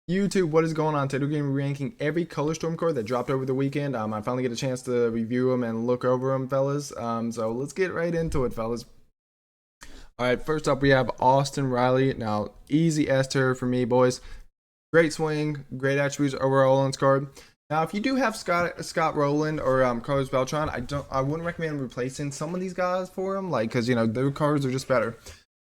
YouTube, what is going on? Today we're going to be ranking every Color Storm card that dropped over the weekend. I finally get a chance to review them and look over them, fellas. So let's get right into it, fellas. All right, first up we have Austin Riley. Now, easy S tier for me, boys. Great swing, great attributes overall on this card. Now, if you do have Scott Rowland or Carlos Beltran, I wouldn't recommend replacing some of these guys for him, like because their cards are just better.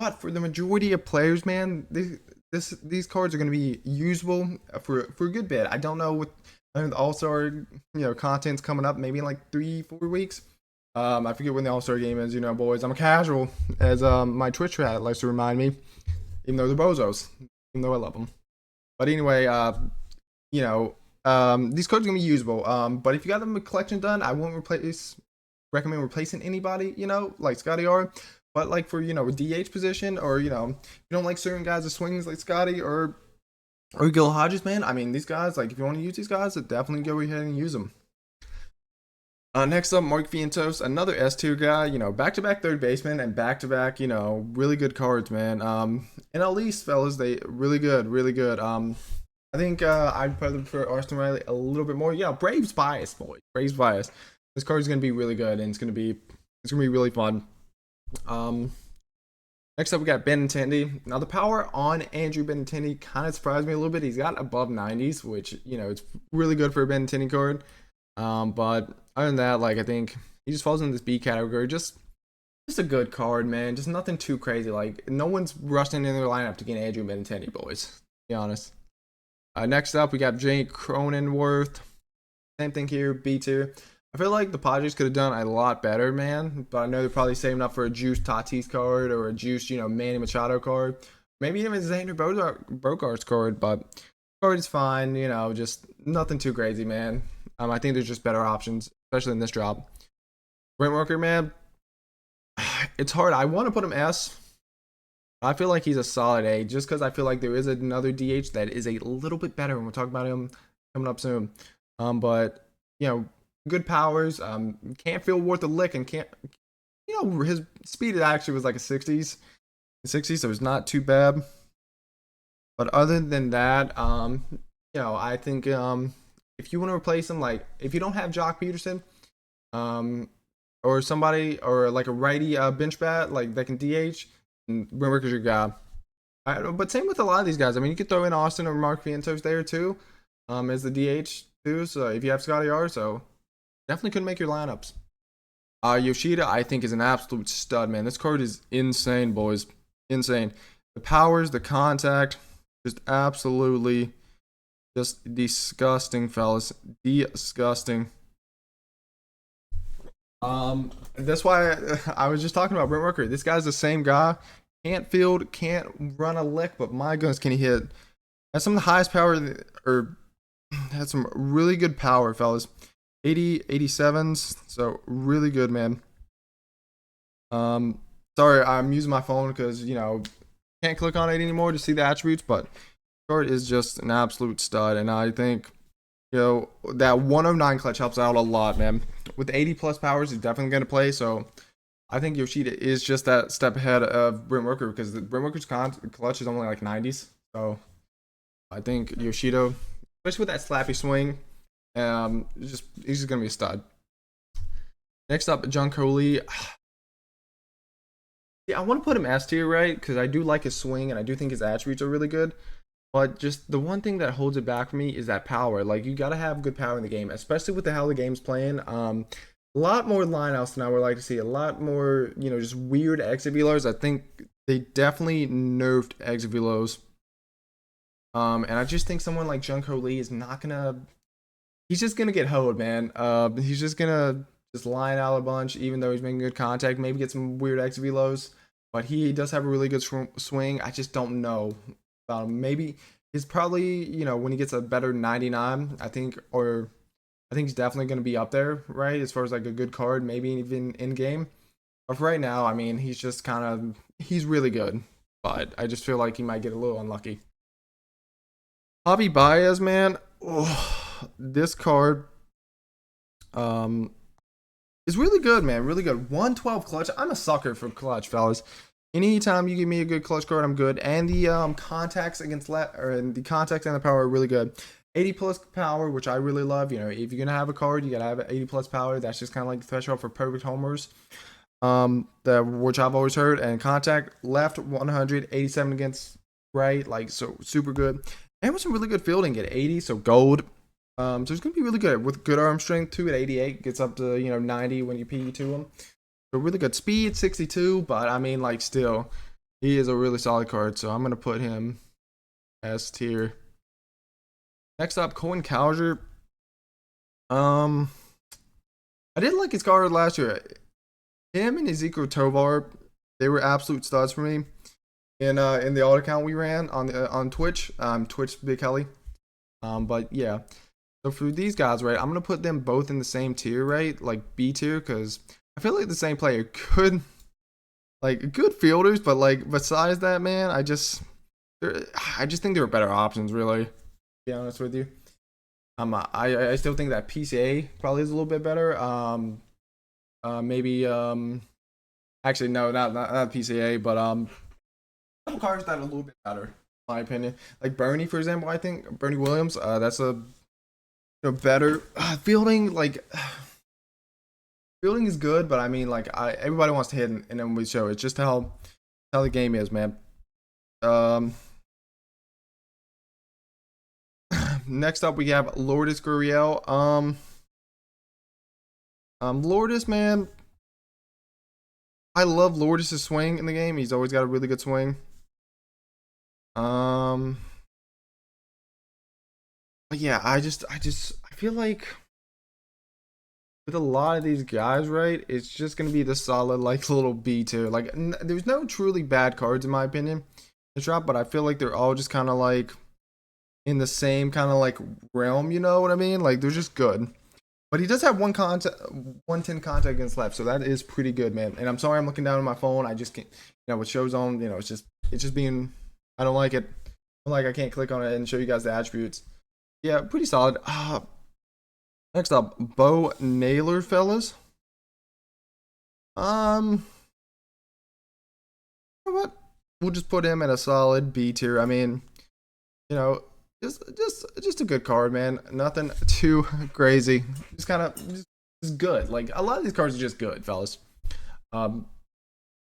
But for the majority of players, man, these cards are going to be usable for a good bit. I don't know what the All Star content's coming up, maybe in like 3-4 weeks. I forget when the All Star game is. Boys, I'm a casual, as my Twitch chat likes to remind me, even though they're bozos, even though I love them. But anyway, these cards are gonna be usable. But if you got them collection done, I won't recommend replacing anybody. Like Scotty R. But like for a DH position, or you don't like certain guys' swings like Scotty or Gil Hodges, man. I mean, these guys, like if you want to use these guys, definitely go ahead and use them. Next up, Mark Vientos, another S tier guy. Back-to-back third baseman and back-to-back, really good cards, man. And at least, fellas, they really good, really good. I think I'd probably prefer Austin Riley a little bit more. Yeah, Braves bias, boys. Braves bias. This card is gonna be really good, and it's gonna be really fun. Next up we got Benintendi. Now the power on Andrew Benintendi kind of surprised me a little bit. He's got above 90s, which it's really good for a Benintendi card. But other than that, like I think he just falls in this B category. Just a good card, man. Just nothing too crazy. Like no one's rushing in their lineup to get Andrew Benintendi, boys. To be honest. Next up we got Jake Cronenworth. Same thing here, B tier. I feel like the Padres could have done a lot better, man. But I know they're probably saving up for a Juice Tatis card or a Juice, Manny Machado card. Maybe even a Xander Bogaerts card, but card is fine, just nothing too crazy, man. I think there's just better options, especially in this drop. Brent Rooker, man, it's hard. I want to put him S. I feel like he's a solid A, just because I feel like there is another DH that is a little bit better, and we'll talk about him coming up soon. But good powers. Can't feel worth a lick, and can't. His speed actually was like a 60s, so it's not too bad. But other than that, I think if you want to replace him, like if you don't have Jock Peterson, or somebody, or like a righty bench bat like that can DH, and Brent Rooker's your guy. But same with a lot of these guys. I mean, you could throw in Austin or Mark Vientos there too, as the DH too. So if you have Scotty R, so definitely could make your lineups. Yoshida, I think, is an absolute stud, man. This card is insane, boys. Insane. The powers, the contact, just absolutely just disgusting, fellas. Disgusting. That's why I was just talking about Brent Rooker. This guy's the same guy. Can't field, can't run a lick, but my goodness, can he hit? Has some of the highest power, or had some really good power, fellas. 80, 87s, so really good, man. Sorry, I'm using my phone because can't click on it anymore to see the attributes, but card is just an absolute stud, and I think that 109 clutch helps out a lot, man. With 80 plus powers, he's definitely going to play, so I think Yoshida is just that step ahead of Brent Rooker, because Brent Rooker's clutch is only like 90s, so I think Yoshida, especially with that slappy swing, he's just gonna be a stud. Next up, John Coley. Yeah, I want to put him S tier, right? Because I do like his swing, and I do think his attributes are really good. But just the one thing that holds it back for me is that power. Like you gotta have good power in the game, especially with how the game's playing. A lot more lineouts than I would like to see. A lot more, just weird exit velos. I think they definitely nerfed exit velos. And I just think someone like Junko Lee is not gonna. He's just gonna get hoed, man. He's just gonna just line out a bunch, even though he's making good contact. Maybe get some weird X velos, but he does have a really good swing. I just don't know about him. Maybe he's probably when he gets a better 99, I think he's definitely gonna be up there, right? As far as like a good card, maybe even in game. But for right now, I mean, he's just he's really good, but I just feel like he might get a little unlucky. Javi Baez, man. Oh, this card is really good, man. Really good. 112 clutch. I'm a sucker for clutch, fellas. anytime you give me a good clutch card, I'm good. And the contacts against or the contacts and the power are really good. 80 plus power, which I really love. You know, if you're gonna have a card, you gotta have 80 plus power. That's just kind of like the threshold for perfect homers. Which I've always heard. And contact left 187 against right, like so super good. And with some really good fielding at 80, so gold. So it's gonna be really good with good arm strength too at 88. Gets up to 90 when you PE to him. So really good speed 62, but I mean like still, he is a really solid card. So I'm gonna put him S tier. Next up, Cohen Cowser. I didn't like his card last year. Him and Ezekiel Tovar, they were absolute studs for me. In the alt account we ran on Twitch, Twitch Big Kelly. But yeah. So for these guys, right, I'm gonna put them both in the same tier, right? Like B tier, because I feel like the same player could like good fielders, but like besides that, man, I just think there are better options, really. To be honest with you. I still think that PCA probably is a little bit better. Maybe actually no, not PCA, but some cars that are a little bit better, in my opinion. Like Bernie, for example, I think Bernie Williams. That's a better fielding. Like fielding is good, but I mean, like everybody wants to hit, and then we show it's just how the game is, man. Next up, we have Lourdes Gurriel. Lourdes, man, I love Lourdes' swing in the game. He's always got a really good swing. But yeah, I feel like with a lot of these guys, right, it's just gonna be the solid like little B tier. Like, there's no truly bad cards in my opinion. The drop, but I feel like they're all just kind of like in the same kind of like realm. You know what I mean? Like they're just good. But he does have 110 contact against left, so that is pretty good, man. And I'm sorry I'm looking down on my phone. I just can't, what shows on, it's just being, I don't like it. Like I can't click on it and show you guys the attributes. Yeah, pretty solid. Next up, Bo Naylor, fellas. You know what? We'll just put him at a solid B tier. I mean, just a good card, man. Nothing too crazy. Just kind of just good. Like a lot of these cards are just good, fellas.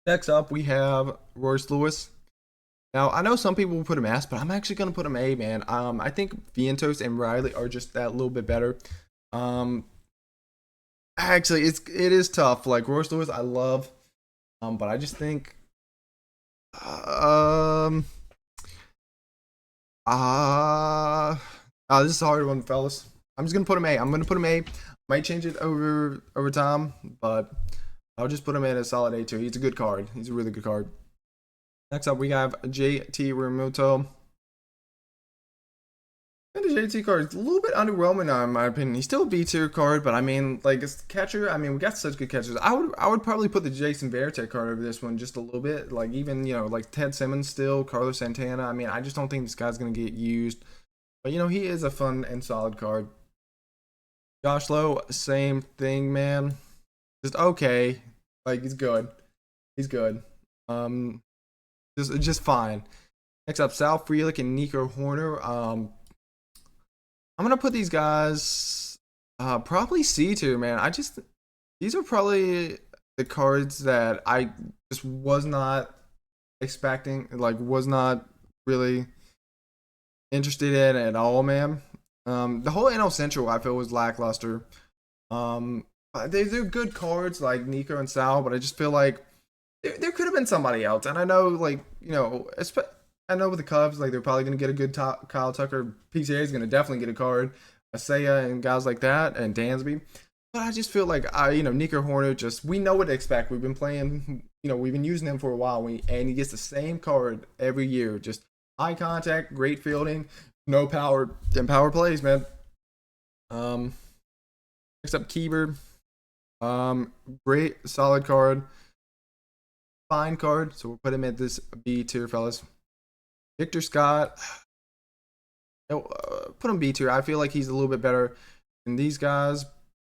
Next up we have Royce Lewis. Now I know some people will put him S, but I'm actually gonna put him A, man. I think Vientos and Riley are just that little bit better. Actually, it is tough. Like Royce Lewis, I love, but I just think, this is a hard one, fellas. I'm just gonna put him A. I'm gonna put him A. Might change it over time, but I'll just put him in a solid A tier. He's a good card. He's a really good card. Next up, we have JT Realmuto. And the JT card is a little bit underwhelming now, in my opinion. He's still a B tier card, but I mean, like as catcher, I mean, we got such good catchers. I would probably put the Jason Varitek card over this one just a little bit. Like even like Ted Simmons still, Carlos Santana. I mean, I just don't think this guy's gonna get used. But he is a fun and solid card. Josh Lowe, same thing, man. Just okay. Like he's good. He's good. Just fine. Next up, Sal Frelick and Nico Horner. I'm gonna put these guys probably C tier, man. These are probably the cards that I just was not expecting, like was not really interested in at all, man. The whole NL Central I feel was lackluster. They're good cards like Nico and Sal, but I just feel like there could have been somebody else. And I know, like I know with the Cubs, like they're probably gonna get a good Kyle Tucker. PCA is gonna definitely get a card. Asaya and guys like that, and Dansby. But I just feel like Nico Horner. We know what to expect. We've been playing. We've been using him for a while. And he gets the same card every year. Just high contact, great fielding, no power, and power plays, man. Next up, Keeber. Great, solid card. Fine card. So we'll put him at this B tier, fellas. Victor Scott. Put him B tier. I feel like he's a little bit better than these guys.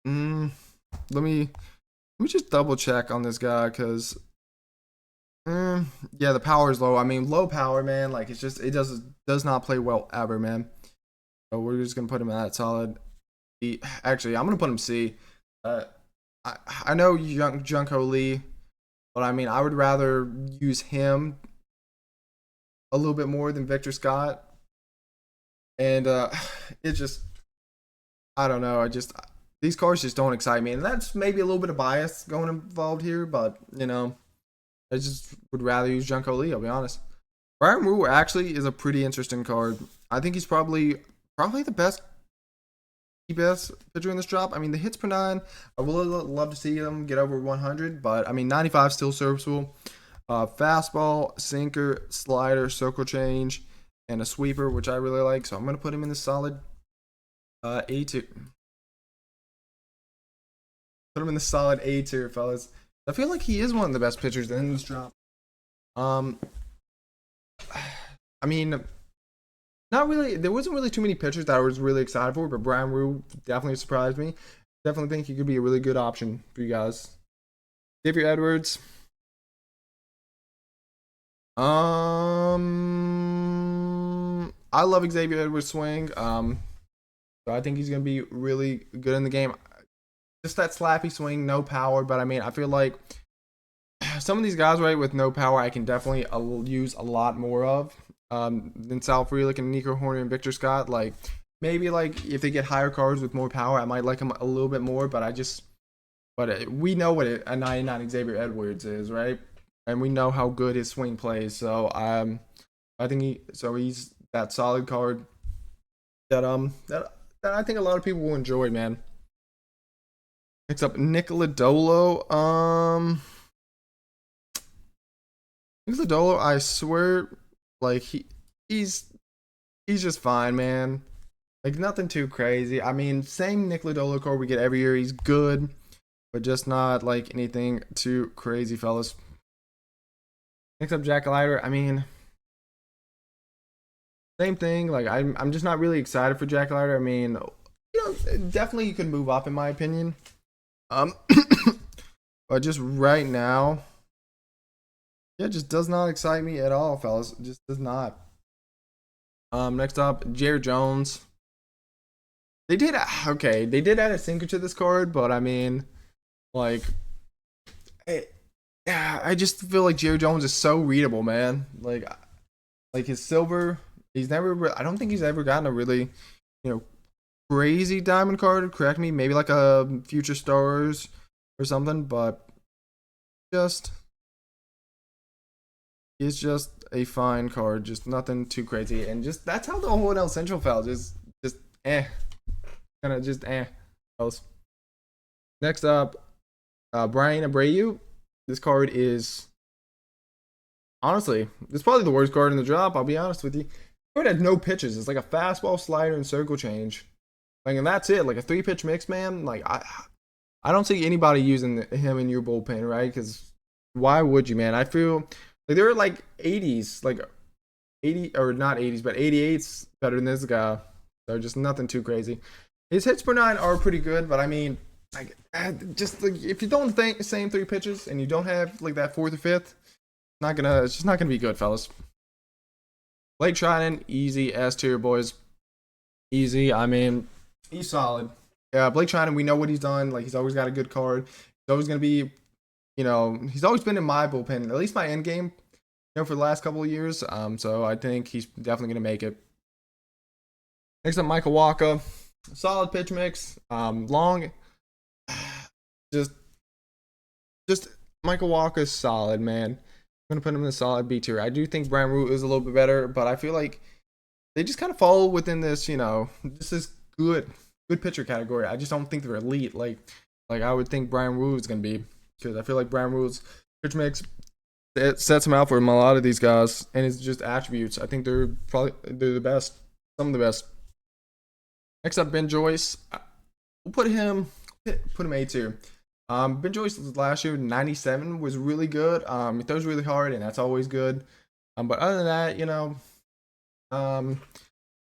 Let me just double check on this guy because Mm, yeah, the power is low. I mean, low power, man. Like it's just it does not play well ever, man. So we're just gonna put him at solid B. Actually, I'm gonna put him C. Uh, I I know Junko Lee, but I mean, I would rather use him a little bit more than Victor Scott. And it just I don't know. I just these cars just don't excite me, and that's maybe a little bit of bias going involved here. But I just would rather use Junko Lee. I'll be honest. Brian Wu actually is a pretty interesting card. I think he's probably the best pitcher in this drop. I mean, the hits per nine, I would love to see him get over 100, but I mean, 95 still serviceable. Fastball, sinker, slider, circle change, and a sweeper, which I really like. So I'm gonna put him in the solid A tier. Put him in the solid A tier, fellas. I feel like he is one of the best pitchers in this drop. Um, I mean, not really. There wasn't really too many pitchers that I was really excited for, but Brian Wu definitely surprised me. Definitely think he could be a really good option for you guys. Xavier Edwards. I love Xavier Edwards' swing. So I think he's gonna be really good in the game. Just that slappy swing, no power, but I mean, I feel like some of these guys, right, with no power, I can definitely use a lot more of than Sal Frelick and Nico Horner and Victor Scott. Like maybe like if they get higher cards with more power, I might like him a little bit more. But we know what a 99 Xavier Edwards is, right? And we know how good his swing plays. So I think he's that solid card that I think a lot of people will enjoy, man. Next up, Nick Lodolo. Nick Lodolo, I swear, like he's he's just fine, man. Like nothing too crazy. I mean, same Nick Lodolo card we get every year. He's good, but just not like anything too crazy, fellas. Next up, Jack Leiter. I mean, same thing. Like I'm just not really excited for Jack Leiter. I mean, definitely you could move up in my opinion. Um, but just right now, yeah, it just does not excite me at all, fellas. It just does not. Next up, Jared Jones. They did okay. They did add a sinker to this card, but I mean, like, yeah, I just feel like Jared Jones is so readable, man. Like his silver, he's never. I don't think he's ever gotten a really, you know, crazy diamond card. Correct me, maybe like a Future Stars or something, but just he's just a fine card, just nothing too crazy, and just that's how the whole NL Central felt. Just kind of just else. Next up, Brian Abreu. This card is honestly, it's probably the worst card in the drop. I'll be honest with you. Card had no pitches. It's like a fastball, slider, and circle change. Like, and that's it. Like a 3-pitch mix, man. Like I don't see anybody using him in your bullpen, right? Because why would you, man? I feel like there are like 80s, like 80 or not 80s, but 88s better than this guy. So just nothing too crazy. His hits per nine are pretty good, but I mean, like just like if you don't think the same 3 pitches and you don't have like that fourth or fifth, it's just not gonna be good, fellas. Blake Trinan, easy S tier, boys. Easy. I mean, he's solid. Yeah, Blake Trinan, we know what he's done. Like he's always got a good card. He's always gonna be, he's always been in my bullpen, at least my end game, for the last couple of years. So I think he's definitely gonna make it. Next up, Michael Walker, solid pitch mix. Long, just Michael Walker is solid, man. I'm gonna put him in the solid B tier. I do think Brian Root is a little bit better, but I feel like they just kind of fall within this, this is good pitcher category. I just don't think they're elite. Like I would think Brian Wu is gonna be, because I feel like Brian Wu's pitch mix it sets him out for a lot of these guys, and it's just attributes. I think they're the best, some of the best. Next up, Ben Joyce. We'll put him A tier. Ben Joyce last year 97 was really good. He throws really hard, and that's always good. But other than that,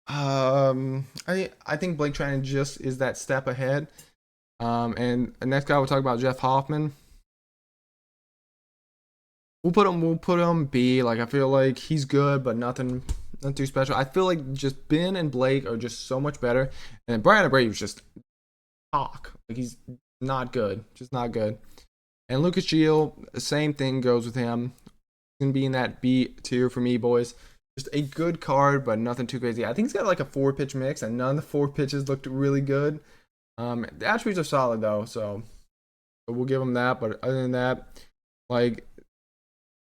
I think Blake Trinan just is that step ahead. And the next guy we'll talk about, Jeff Hoffman. we'll put him B. Like I feel like he's good, but nothing too special. I feel like just Ben and Blake are just so much better, and Brandon Brady's just talk. Like he's not good, just not good. And Lucas Gill, same thing goes with him. He's gonna be in that B tier for me, boys. Just a good card, but nothing too crazy. I think he's got like a 4-pitch mix, and none of the 4 pitches looked really good. The attributes are solid though, so we'll give him that. But other than that, like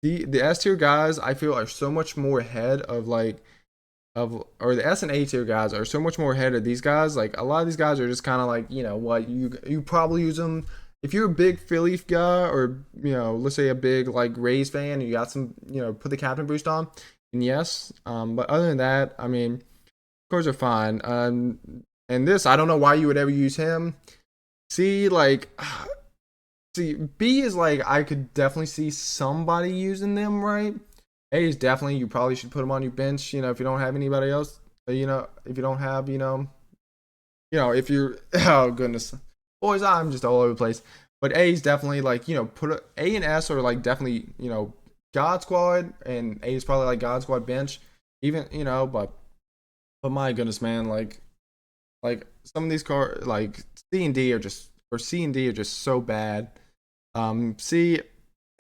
the S tier guys, I feel are so much more ahead of or the S and A tier guys are so much more ahead of these guys. Like a lot of these guys are just kind of like, you know what, you probably use them if you're a big Philly guy, or let's say a big like Rays fan, and you got some, put the captain boost on, and yes. But other than that, I mean, cards are fine. And this, I don't know why you would ever use him. See, like, see, B is like I could definitely see somebody using them, right? A is definitely, you probably should put them on your bench, if you don't have anybody else. If you don't have, if you're, oh goodness, boys, I'm just all over the place. But A is definitely like, A and S are like definitely, God Squad, and A is probably like God Squad bench, even, but my goodness, man, like some of these cards, like C and D are just, or C and D are just so bad. C,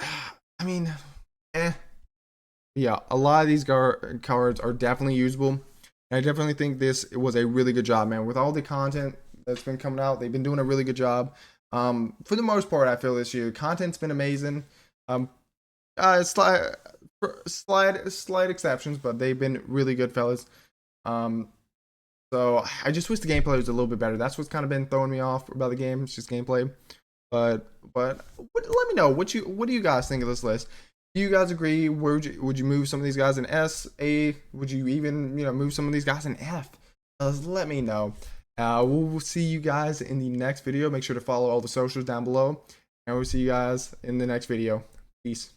I mean, yeah, a lot of these cards are definitely usable. And I definitely think this was a really good job, man. With all the content that's been coming out, they've been doing a really good job. For the most part, I feel this year, content's been amazing. Slight exceptions, but they've been really good, fellas. So I just wish the gameplay was a little bit better. That's what's kind of been throwing me off about the game. It's just gameplay. But let me know what do you guys think of this list? Do you guys agree? Would you move some of these guys in S, A? Would you even move some of these guys in F? Let me know. We'll see you guys in the next video. Make sure to follow all the socials down below, and we'll see you guys in the next video. Peace.